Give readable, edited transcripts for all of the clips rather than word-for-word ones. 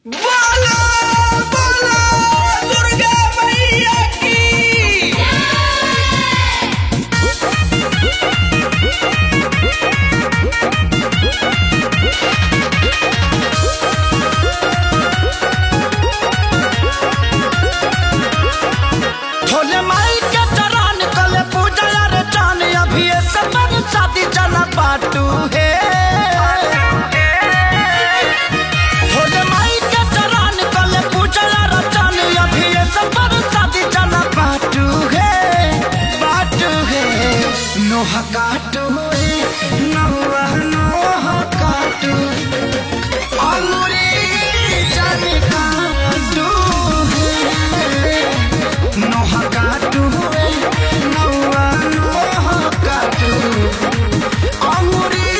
बोलो बोलो दुर्गा मैया की। छोले माई के चरण कले पूजा रे चान अभी सब शादी चला पाटू है। छोले माई के चरण कले पूजा रे चान अभी सब शादी चला पाटू है नोह काटू है नौवा नोह काटू अंगूरी जाने काटू है नोह काटू है नौवा नोह काटू अंगूरी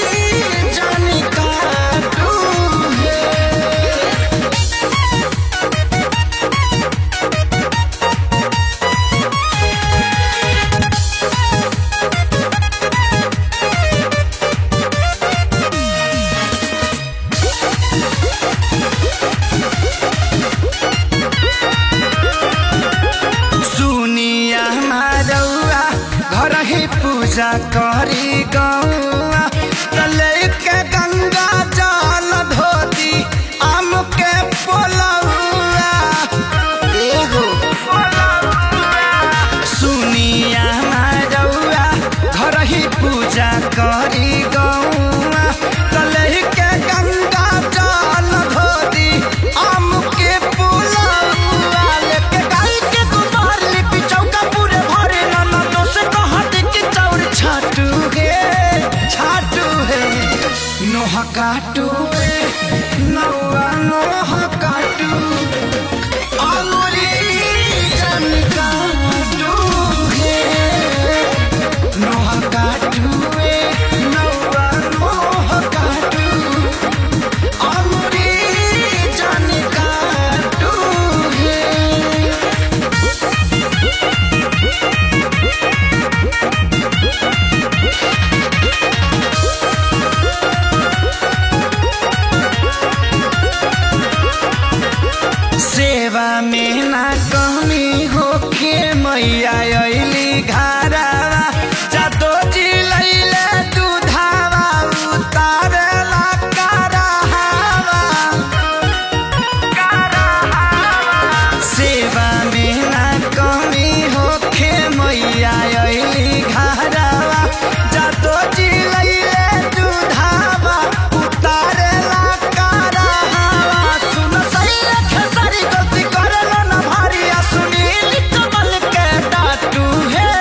जाने काटू है। सुनिया मारौआ घर ही पूजा करी गौआ तले के गंगा जल धोती आम के पोलौआ एगो सुनिया मारौआ घर ही पूजा करी गौआ तले के गंगा जल धोती आम के पोलौआ लेके गाय के गोबर लिपि चौका पूरे भरे ननदों से कहत कि चौर छाटू है नोह काटू है नौवा नोह काटू अंगूरी जन काटू है नोह काटू है नौवा नोह काटू अंगूरी जन काटू है। सेवा में ना कमी होके मैया अइली घरवा जादो जी लैले दूधावा उतारेला करहावा सेवा में ना कमी होके मैया अइली घरवा जादो जी लैले दूधावा उतारेला करहावा सुन सही रखे सारी गलती करेला ना भारी आ सुनील कमल के डाटू है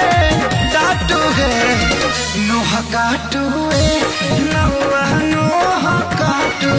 नोह काटू है नौवा नोह काटू